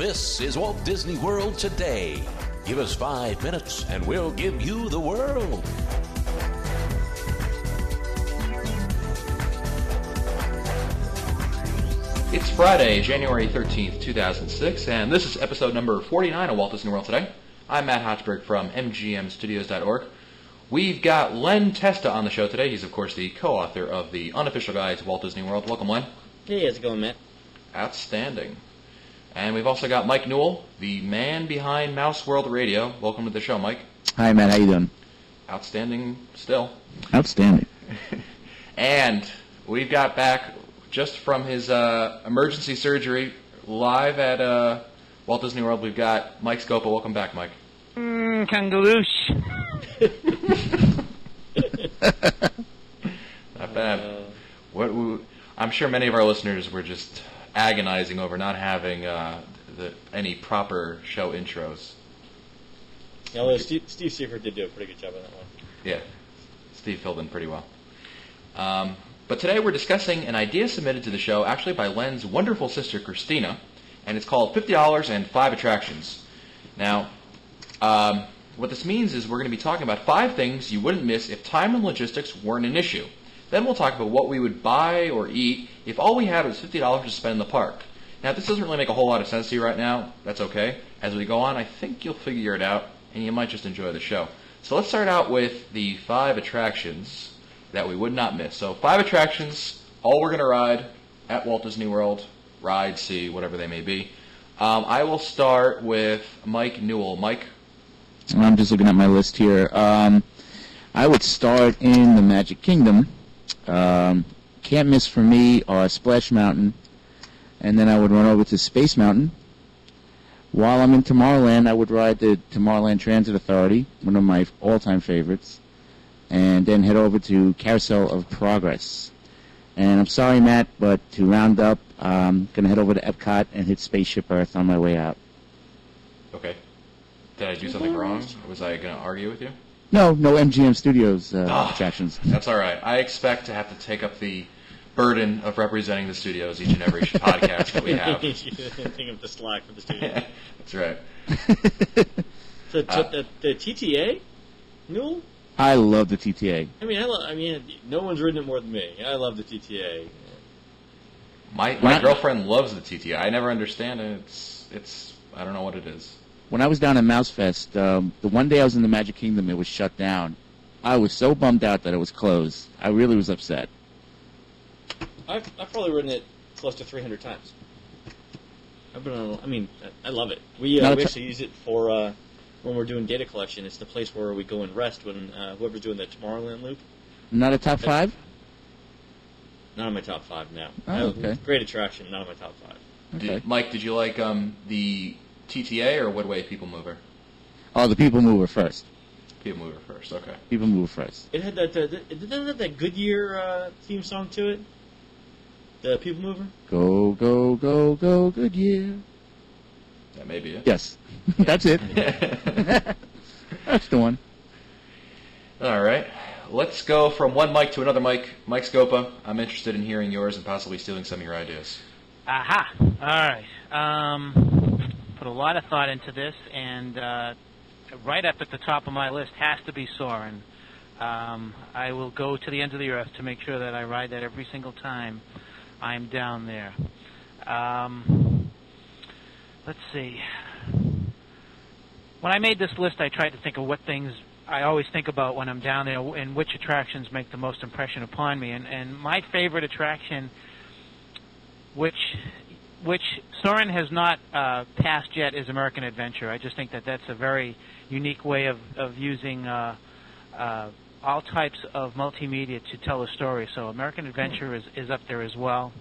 This is Walt Disney World Today. Give us 5 minutes and we'll give you the world. It's Friday, January 13th, 2006, and this is episode number 49 of Walt Disney World Today. I'm Matt Hochberg from MGMstudios.org. We've got Len Testa on the show today. He's, of course, the co-author of the unofficial guide to Walt Disney World. Welcome, Len. Hey, how's it going, Matt? Outstanding. And we've also got Mike Newell, the man behind Mouse World Radio. Welcome to the show, Mike. Hi, Matt. How you doing? Outstanding still. Outstanding. And we've got back just from his emergency surgery live at Walt Disney World. We've got Mike Scopa. Welcome back, Mike. Kangaloosh. Not bad. I'm sure many of our listeners were just agonizing over not having any proper show intros. Yeah, although Steve Seifert did do a pretty good job on that one. Yeah, Steve filled in pretty well. But today we're discussing an idea submitted to the show actually by Len's wonderful sister Christina, and it's called $50 and 5 Attractions. Now, what this means is we're going to be talking about 5 things you wouldn't miss if time and logistics weren't an issue. Then we'll talk about what we would buy or eat if all we had was $50 to spend in the park. Now, this doesn't really make a whole lot of sense to you right now. That's okay. As we go on, I think you'll figure it out, and you might just enjoy the show. So let's start out with the 5 attractions that we would not miss. So 5 attractions, all we're going to ride at Walt Disney World, ride, see, whatever they may be. I will start with Mike Newell. Mike? I'm just looking at my list here. I would start in the Magic Kingdom. Can't miss for me are Splash Mountain, and then I would run over to Space Mountain. While I'm in Tomorrowland, I would ride the Tomorrowland Transit Authority, one of my all-time favorites, and then head over to Carousel of Progress. And I'm sorry, Matt, but to round up, I'm going to head over to Epcot and hit Spaceship Earth on my way out. Okay. Did I do something wrong? Was I going to argue with you? No MGM Studios attractions. That's all right. I expect to have to take up the burden of representing the studios each and every podcast that we have. Think of the slack for the studio. That's right. So the TTA? Newell? I love the TTA. I mean, no one's ridden it more than me. I love the TTA. My girlfriend loves the TTA. I never understand it. It's I don't know what it is. When I was down at Mouse Fest, the one day I was in the Magic Kingdom, it was shut down. I was so bummed out that it was closed. I really was upset. I've probably ridden it close to 300 times. I love it. We actually use it for when we're doing data collection. It's the place where we go and rest when whoever's doing the Tomorrowland loop. Not a top 5? Not in my top 5, no. Oh, okay. Great attraction, not in my top 5. Okay. Mike, did you like the TTA or Woodway People Mover? Oh, the People Mover first. People Mover first, okay. People Mover first. It had that Goodyear theme song to it. The People Mover. Go, go, go, go, Goodyear. That may be it. Yes. That's it. That's the one. All right. Let's go from one Mike to another Mike. Mike Scopa, I'm interested in hearing yours and possibly stealing some of your ideas. Aha. All right. Put a lot of thought into this, and right up at the top of my list has to be Soarin'. I will go to the ends of the earth to make sure that I ride that every single time I'm down there. Let's see. When I made this list, I tried to think of what things I always think about when I'm down there and which attractions make the most impression upon me. And my favorite attraction, which Soarin' has not passed yet, is American Adventure. I just think that that's a very unique way of using all types of multimedia to tell a story. So American Adventure is up there as well.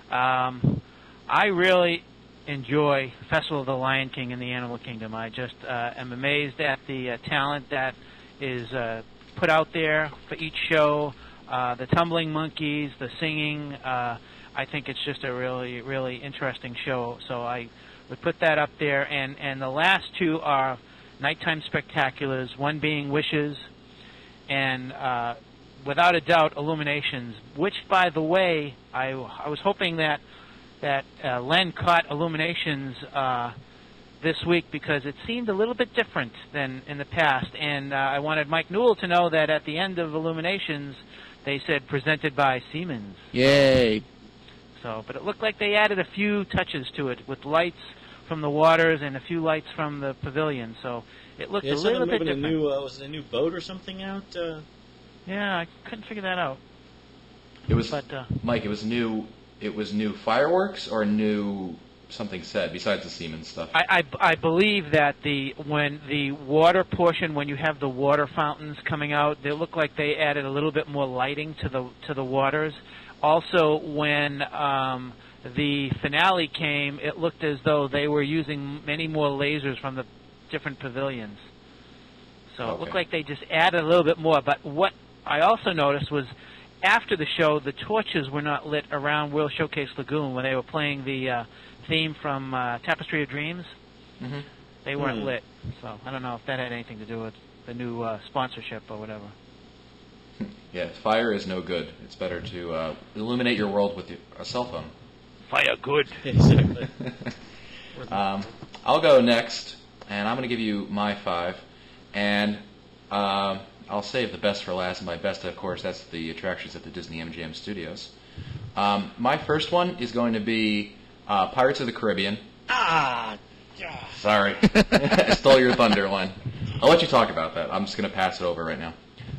I really enjoy Festival of the Lion King and the Animal Kingdom. I just am amazed at the talent that is put out there for each show. The tumbling monkeys, the singing. I think it's just a really, really interesting show. So I would put that up there. And the last 2 are nighttime spectaculars, one being Wishes, and without a doubt, Illuminations, which, by the way, I was hoping that that Len caught Illuminations this week because it seemed a little bit different than in the past. And I wanted Mike Newell to know that at the end of Illuminations, they said presented by Siemens. Yay! So, but it looked like they added a few touches to it with lights from the waters and a few lights from the pavilion. So it looked a little bit different. Was it a new boat or something out? Yeah, I couldn't figure that out. It was But, Mike. It was new. It was new fireworks or new something said besides the Siemens stuff. I believe that when the water portion, when you have the water fountains coming out, they look like they added a little bit more lighting to the waters. Also, when the finale came, it looked as though they were using many more lasers from the different pavilions. So It looked like they just added a little bit more. But what I also noticed was after the show, the torches were not lit around World Showcase Lagoon when they were playing the theme from Tapestry of Dreams. Mm-hmm. They weren't lit. So I don't know if that had anything to do with the new sponsorship or whatever. Yeah, fire is no good. It's better to illuminate your world with a cell phone. Fire good. Exactly. I'll go next, and I'm going to give you my 5. And I'll save the best for last. And my best, of course, that's the attractions at the Disney MGM Studios. My first one is going to be Pirates of the Caribbean. Sorry. I stole your thunder, Len. I'll let you talk about that. I'm just going to pass it over right now.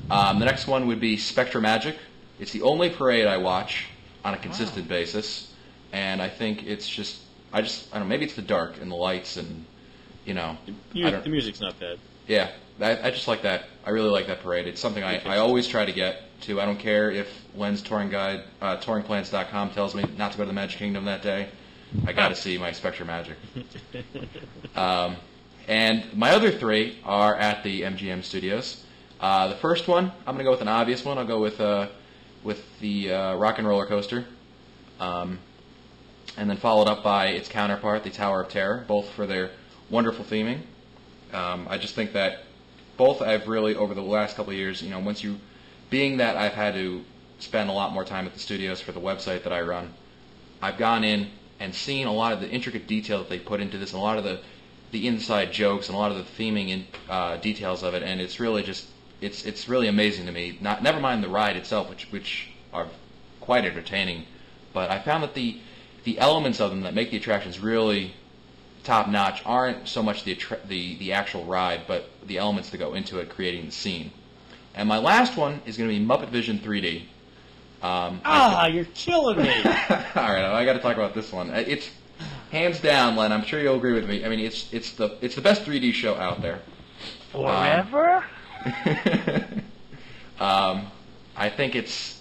The next one would be SpectraMagic. It's the only parade I watch on a consistent basis. And I think it's just, I don't know, maybe it's the dark and the lights and, The music's not bad. Yeah, I just like that. I really like that parade. It's something I always try to get to. I don't care if Len's touring guide, touringplans.com tells me not to go to the Magic Kingdom that day. I got to see my SpectraMagic. And my other 3 are at the MGM Studios. The first one, I'm going to go with an obvious one. I'll go with the Rock and Roller Coaster. And then followed up by its counterpart, the Tower of Terror, both for their wonderful theming. I just think that both I've really, over the last couple of years, being that I've had to spend a lot more time at the studios for the website that I run, I've gone in and seen a lot of the intricate detail that they put into this, and a lot of the inside jokes, and a lot of the theming and details of it, and it's really just, it's really amazing to me. Never mind the ride itself, which are quite entertaining, but I found that the elements of them that make the attractions really top-notch aren't so much the actual ride, but the elements that go into it, creating the scene. And my last one is going to be Muppet Vision 3D. You're killing me. All right, I got to talk about this one. It's hands down, Len. I'm sure you'll agree with me. I mean, it's the best 3D show out there. Forever? I think it's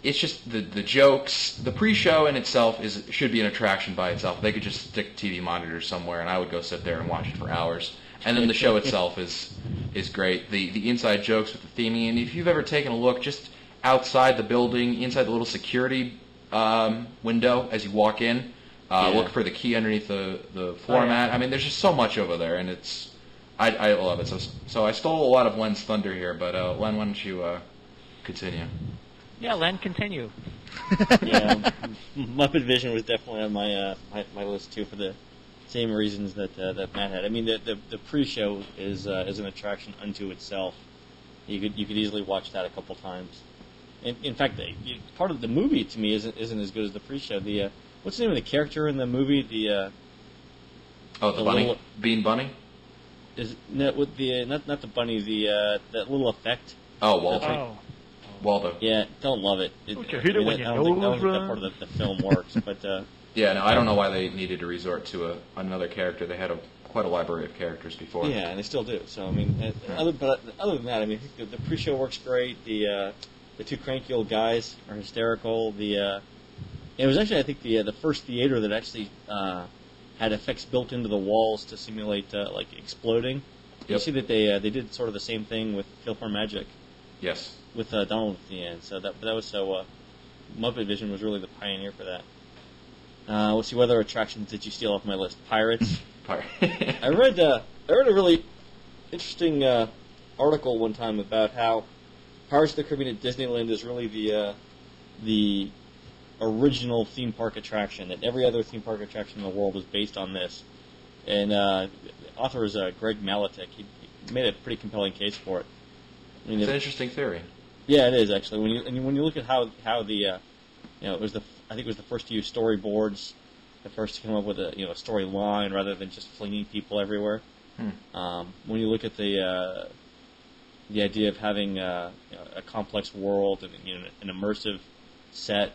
just the jokes. The pre-show in itself should be an attraction by itself. They could just stick TV monitors somewhere, and I would go sit there and watch it for hours. And then the show itself is great. The inside jokes with the theming, and if you've ever taken a look just outside the building, inside the little security window as you walk in, look for the key underneath the floor mat. I mean, there's just so much over there, and I love it. So I stole a lot of Len's thunder here, but Len, why don't you continue? Yeah, Len, continue. Yeah, Muppet Vision was definitely on my list too for the same reasons that Matt had. I mean, the pre-show is an attraction unto itself. You could easily watch that a couple times. In fact, part of the movie to me isn't as good as the pre-show. What's the name of the character in the movie? The bunny, Bean Bunny. Is not the bunny, that little effect. Oh, Walter. Waldo. Yeah, don't love it. I don't think that part of the film works, but yeah, no, I don't know why they needed to resort to another character. They had quite a library of characters before. Yeah, and they still do. So I mean, other than that, I mean, I think the pre-show works great. The 2 cranky old guys are hysterical. It was actually, I think, the first theater that actually had effects built into the walls to simulate like exploding. Yep. You see that they did sort of the same thing with PhilharMagic. Yes. With Donald at the end. So that was so. Muppet Vision was really the pioneer for that. Let's see, what other attractions did you steal off my list? Pirates. I read a really interesting article one time about how Pirates of the Caribbean at Disneyland is really the original theme park attraction. That every other theme park attraction in the world was based on this. And the author is Greg Maletic. He made a pretty compelling case for it. I mean, It's an interesting theory. yeah, it is actually. When you look at how the it was I think it was the first to use storyboards, the first to come up with a storyline rather than just flinging people everywhere. When you look at the idea of having a complex world and an immersive set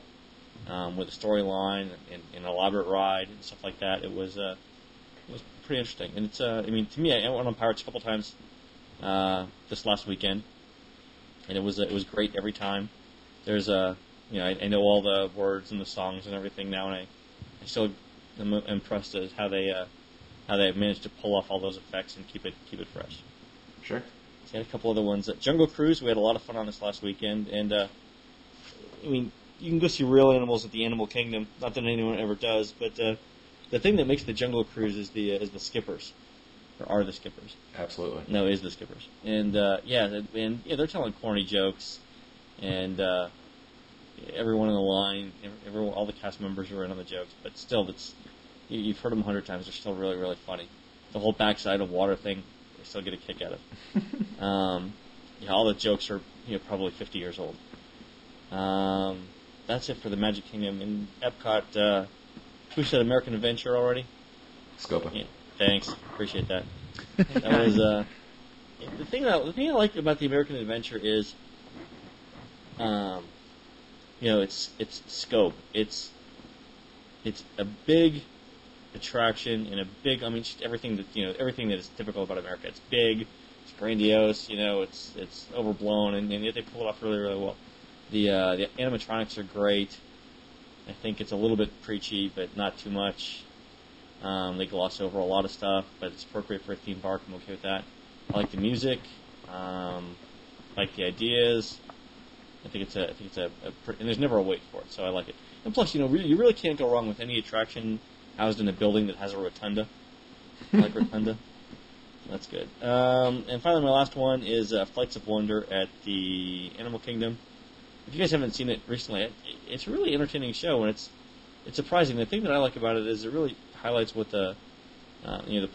with a storyline and an elaborate ride and stuff like that, it was pretty interesting. And it's to me, I went on Pirates a couple times this last weekend, and it was great every time. There's I know all the words and the songs and everything now, and I still am impressed at how they managed to pull off all those effects and keep it fresh. Sure. So I had a couple other ones. Jungle Cruise, we had a lot of fun on this last weekend, and you can go see real animals at the Animal Kingdom. Not that anyone ever does, but the thing that makes the Jungle Cruise is the skippers, or are the skippers. Absolutely. No, is the skippers, and they're telling corny jokes, and everyone in the line, all the cast members are in on the jokes, but still, you've heard them 100 times. They're still really, really funny. The whole backside of water thing, they still get a kick out of. All the jokes are probably 50 years old. That's it for the Magic Kingdom. In Epcot, who said American Adventure already? Scopa. Yeah, thanks, appreciate that. That was the thing I like about the American Adventure is, it's scope. It's a big attraction and a big. just everything that is typical about America. It's big, it's grandiose. It's overblown, and yet they pull it off really, really well. The animatronics are great. I think it's a little bit preachy, but not too much. They gloss over a lot of stuff, but it's appropriate for a theme park. I'm okay with that. I like the music. I like the ideas. I think it's and there's never a wait for it, so I like it. And plus, you really can't go wrong with any attraction housed in a building that has a rotunda. I like rotunda. That's good. And finally, my last one is Flights of Wonder at the Animal Kingdom. If you guys haven't seen it recently, it's a really entertaining show, and it's surprising. The thing that I like about it is it really highlights what the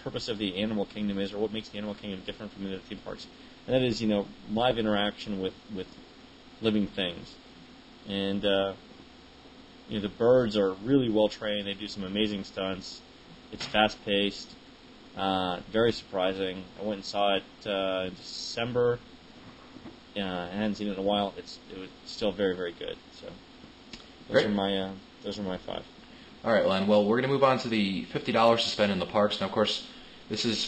purpose of the Animal Kingdom is, or what makes the Animal Kingdom different from the other theme parks, and that is live interaction with living things, and the birds are really well trained. They do some amazing stunts. It's fast paced, very surprising. I went and saw it in December. I hadn't seen it in a while. It was still very, very good. So those are my 5. All right, Len. Well, we're going to move on to the $50 to spend in the parks. Now, of course,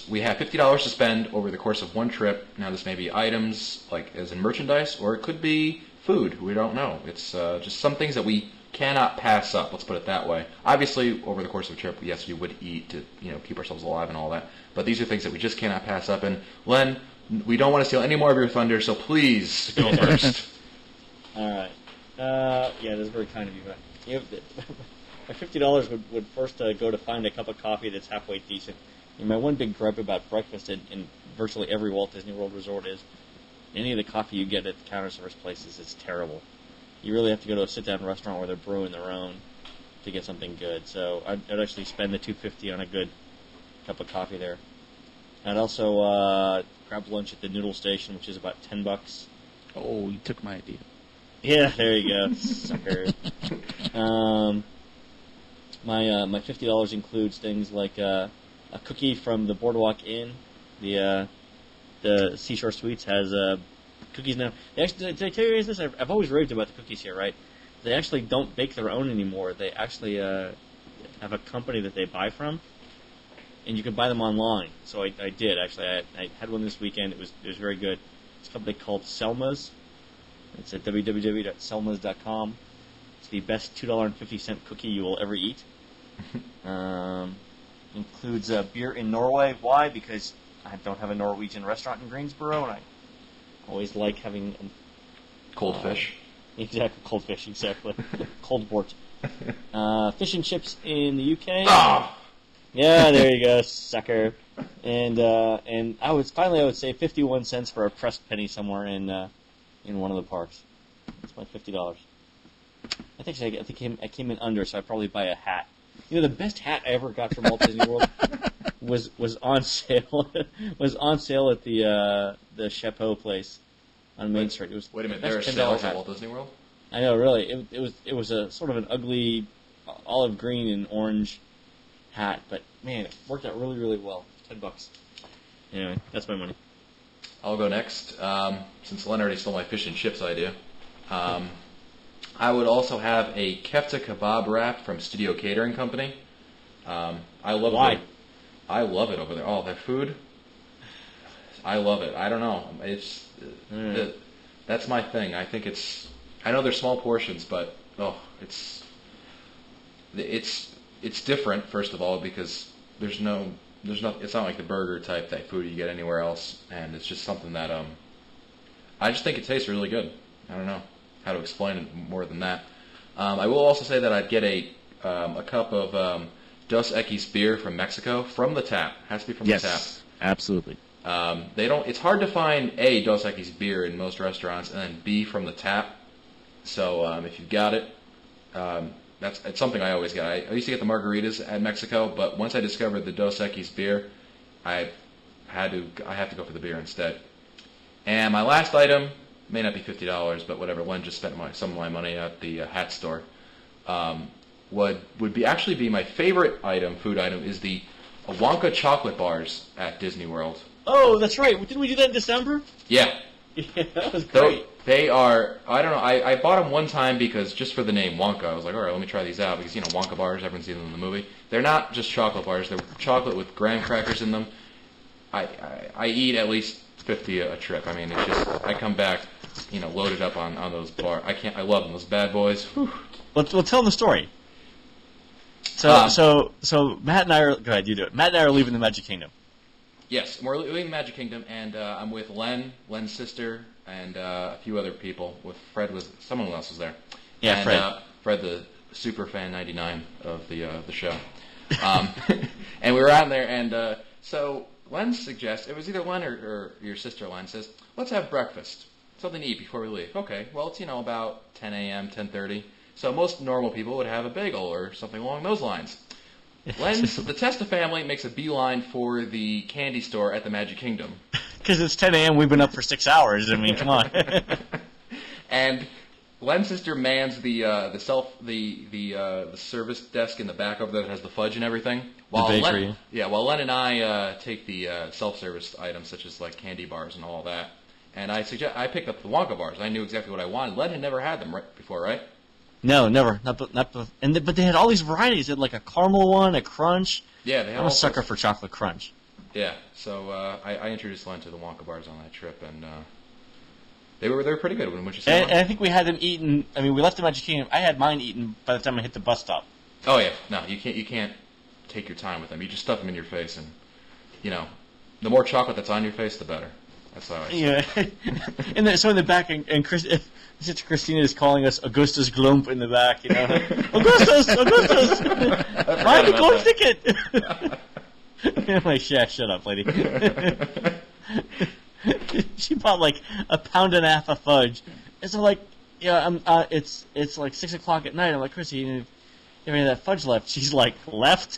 we have $50 to spend over the course of one trip. Now, this may be items like as in merchandise, or it could be food. We don't know. It's just some things that we cannot pass up. Let's put it that way. Obviously, over the course of a trip, yes, we would eat to keep ourselves alive and all that. But these are things that we just cannot pass up. And Len, we don't want to steal any more of your thunder, so please go first. All right. That's very kind of you. My $50 would first go to find a cup of coffee that's halfway decent. My one big gripe about breakfast in virtually every Walt Disney World resort is any of the coffee you get at the counter service places is terrible. You really have to go to a sit-down restaurant where they're brewing their own to get something good. So I'd actually spend the $2.50 on a good cup of coffee there. I'd also grab lunch at the Noodle Station, which is about $10. Oh, you took my idea. Yeah, there you go, sucker. My $50 includes things like a cookie from the Boardwalk Inn. The Seashore Sweets has cookies now. Did I tell you guys this? I've always raved about the cookies here, right? They actually don't bake their own anymore. They actually have a company that they buy from, and you can buy them online. So I did actually. I had one this weekend. It was very good. It's a company called Selma's. It's at www.selmas.com. It's the best $2.50 cookie you will ever eat. Includes beer in Norway. Why? Because I don't have a Norwegian restaurant in Greensboro, and I always like having Cold fish. Exactly, cold fish. Exactly, cold port. Fish and chips in the UK. Oh! Yeah, there you go, sucker. And I would say 51 cents for a pressed penny somewhere in one of the parks. That's my $50. I think I came in under, so I'd probably buy a hat. You know, the best hat I ever got from Walt Disney World was on sale. Was on sale at the Chapeau place on Main Street. It was Wait a minute, the there are best $10 sales hat. at Walt Disney World? I know, really. It was a sort of an ugly olive green and orange hat, but man, it worked out really, really well. $10. Anyway, that's my money. I'll go next. Since Len already stole my fish and chips idea, I would also have a kefta kebab wrap from Studio Catering Company. I love Why? it. I love it over there. Oh, their food. I love it. I don't know. It's that's my thing. I think it's. I know they're small portions, but it's different. First of all, because it's not like the burger type that food you get anywhere else, and it's just something that I just think it tastes really good. I don't know how to explain it more than that. I will also say that I'd get a cup of Dos Equis beer from Mexico from the tap. Has to be from the tap. Yes, absolutely. They don't. It's hard to find A, Dos Equis beer in most restaurants, and then B, from the tap. So if you've got it, it's something I always get. I used to get the margaritas at Mexico, but once I discovered the Dos Equis beer, I have to go for the beer instead. And my last item may not be $50, but whatever. Len just spent some of my money at the hat store. Would actually be my favorite food item is the Wonka chocolate bars at Disney World. Oh, that's right. Didn't we do that in December? Yeah. Yeah, that was great. They are, I don't know, I bought them one time because just for the name Wonka, I was like, all right, let me try these out because, Wonka bars, everyone's seen them in the movie. They're not just chocolate bars, they're chocolate with graham crackers in them. I eat at least 50 a trip. I mean, it's just, I come back, loaded up on those bars. I love them, those bad boys. Whew. Well, tell them the story. So Matt and I are, go ahead, you do it. Matt and I are leaving the Magic Kingdom. Yes, we're leaving Magic Kingdom, and I'm with Len's sister, and a few other people. With Fred, someone else was there. Yeah, and, Fred. Fred, the super fan 99 of the show. And we were out there, and so Len suggests, it was either Len or your sister Len says, let's have breakfast, something to eat before we leave. Okay, well, it's about 10 a.m., 10:30. So most normal people would have a bagel or something along those lines. The Testa family makes a beeline for the candy store at the Magic Kingdom. Because it's 10 a.m., we've been up for 6 hours. I mean, come on. And Len's sister mans the service desk in the back over there that has the fudge and everything. The bakery. While Len and I take the self-service items such as like candy bars and all that. And I picked up the Wonka bars. I knew exactly what I wanted. Len had never had them before, right? No, never. But they had all these varieties. They had like a caramel one, a crunch. Yeah, they had I'm a sucker for chocolate crunch. Yeah, so I introduced Len to the Wonka bars on that trip, and they were pretty good. When you said and I think we had them eaten. I mean, we left the Magic Kingdom. I had mine eaten by the time I hit the bus stop. Oh yeah, no, you can't take your time with them. You just stuff them in your face, and the more chocolate that's on your face, the better. That's how I see it. Yeah. So in the back, and Sister Christina is calling us Augustus Glump in the back. Augustus, buy the gold ticket. I'm like, yeah, shut up, lady. She bought like a pound and a half of fudge. And so it's like 6 o'clock at night. I'm like, Chrissy, you have any of that fudge left? She's like, left?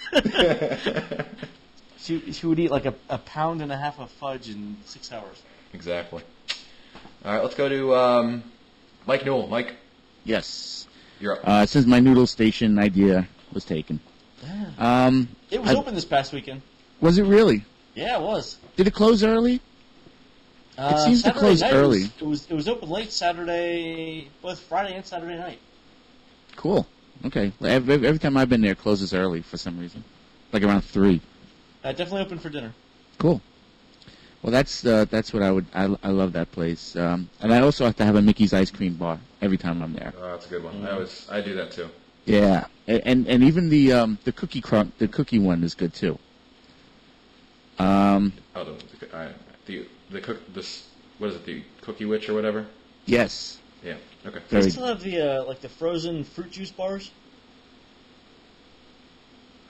She would eat like a pound and a half of fudge in 6 hours. Exactly. All right, let's go to Mike Newell. Mike, Yes. you're up. Since my noodle station idea was taken. Yeah. It was open this past weekend. Was it really? Yeah, it was. Did it close early? It seems to Saturday close night early. It was open late Saturday, both Friday and Saturday night. Cool. Okay. Every time I've been there, it closes early for some reason. Like around 3. Definitely open for dinner. Cool. Well, that's what I love that place. And I also have to have a Mickey's ice cream bar every time I'm there. Oh, that's a good one. I do that too. Yeah. And even the cookie one is good too. What is it? The Cookie Witch or whatever? Yes. Yeah. Okay. Do they still have the frozen fruit juice bars?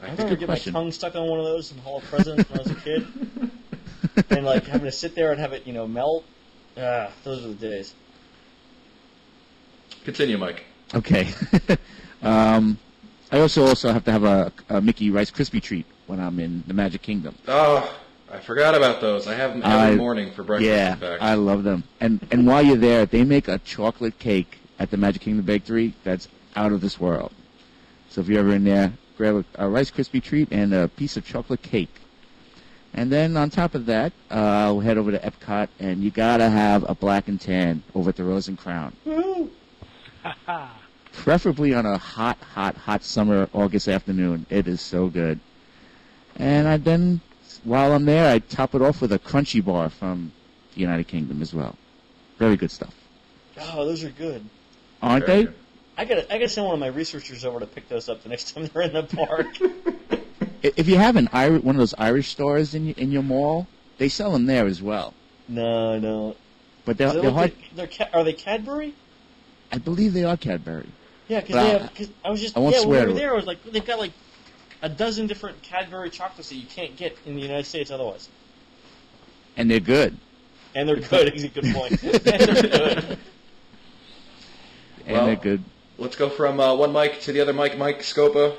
I That's a remember good getting question. my tongue stuck on one of those in Hall of Presidents when I was a kid, and like having to sit there and have it, melt. Those are the days. Continue, Mike. Okay. I also have to have a Mickey Rice Krispie treat when I'm in the Magic Kingdom. Oh, I forgot about those. I have them every morning for breakfast. Yeah, in fact. I love them. And while you're there, they make a chocolate cake at the Magic Kingdom Bakery that's out of this world. So if you're ever in there, grab a Rice Krispie treat and a piece of chocolate cake. And then on top of that, we'll head over to Epcot, and you gotta have a black and tan over at the Rose and Crown. Preferably on a hot summer August afternoon. It is so good. And then, while I'm there, I top it off with a Crunchy bar from the United Kingdom as well. Very good stuff. Oh, those are good. Aren't Very they? good. I gotta send one of my researchers over to pick those up the next time they're in the park. If you have one of those Irish stores in your mall, they sell them there as well. No. But they're hard. Are they Cadbury? I believe they are Cadbury. Yeah, because I won't when swear we to were it. there, I was like, they've got like a dozen different Cadbury chocolates that you can't get in the United States otherwise. And they're good. And they're good. Is a good point. And they're good. And they're good. Let's go from one mic to the other mic. Mike Scopa,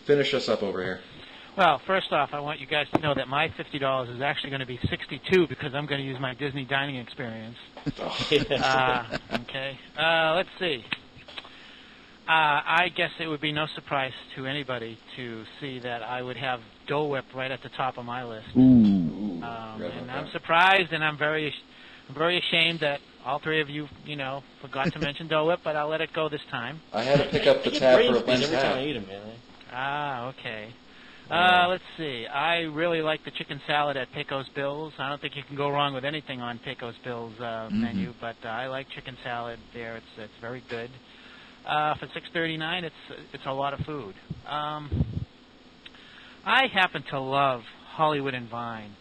finish us up over here. Well, first off, I want you guys to know that my $50 is actually going to be $62 because I'm going to use my Disney dining experience. Okay. Let's see. I guess it would be no surprise to anybody to see that I would have Dole Whip right at the top of my list. Ooh. And I'm surprised, and I'm very ashamed that all three of you, forgot to mention Dole Whip, but I'll let it go this time. I had to pick up the I get tab brain for a freeze Len's every time I tab. eat them, man. Okay. Let's see. I really like the chicken salad at Pecos Bill's. I don't think you can go wrong with anything on Pecos Bill's menu, but I like chicken salad there. It's very good. For $6.39, it's a lot of food. I happen to love Hollywood and Vine.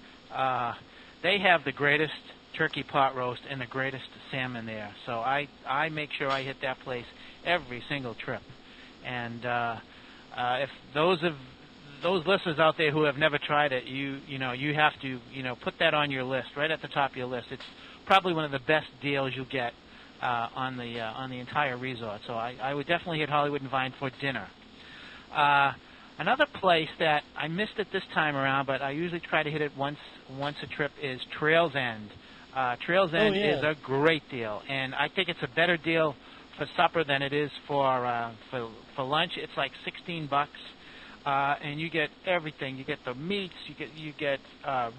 They have the greatest turkey pot roast and the greatest salmon there. So I make sure I hit that place every single trip. And if those listeners out there who have never tried it, you have to put that on your list, right at the top of your list. It's probably one of the best deals you'll get on the entire resort. So I would definitely hit Hollywood and Vine for dinner. Another place that I missed it this time around, but I usually try to hit it once a trip, is Trails End. Trails End is a great deal, and I think it's a better deal for supper than it is for lunch. It's like $16, and you get everything. You get the meats, you get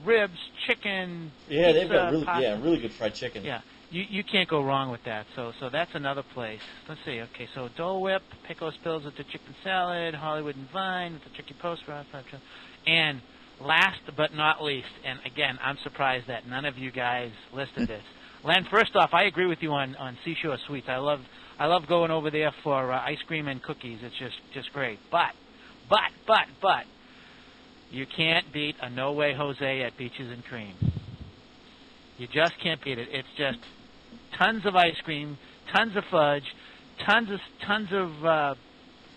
ribs, chicken. Yeah, pizza, they've got pasta. really good fried chicken. Yeah. You can't go wrong with that. So that's another place. Let's see. Okay, so Dole Whip, Pecos Bill's with the chicken salad, Hollywood and Vine with the turkey post roast, and last but not least, and again, I'm surprised that none of you guys listed this. Len, first off, I agree with you on Seashore Sweets. I love going over there for ice cream and cookies. It's just great. But you can't beat a No Way Jose at Beaches and Cream. You just can't beat it. It's just tons of ice cream, tons of fudge, tons of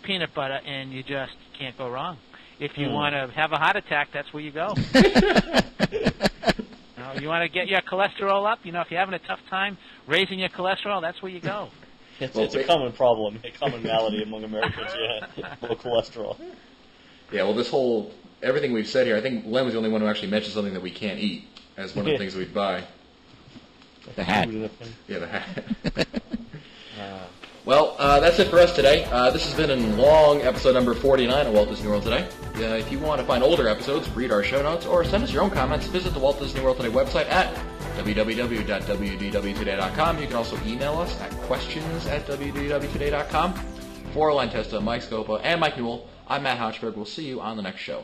peanut butter, and you just can't go wrong. If you want to have a heart attack, that's where you go. You want to get your cholesterol up? If you're having a tough time raising your cholesterol, that's where you go. It's a common problem, a common malady among Americans, low cholesterol. Yeah, well, everything we've said here, I think Len was the only one who actually mentioned something that we can't eat as one of the things we'd buy. The hat. Yeah, the hat. Well, that's it for us today. This has been a long episode number 49 of Walt Disney World Today. If you want to find older episodes, read our show notes, or send us your own comments, visit the Walt Disney World Today website at www.wdwtoday.com. You can also email us at questions@wdwtoday.com. For Len Testa, Mike Scopa, and Mike Newell, I'm Matt Hochberg. We'll see you on the next show.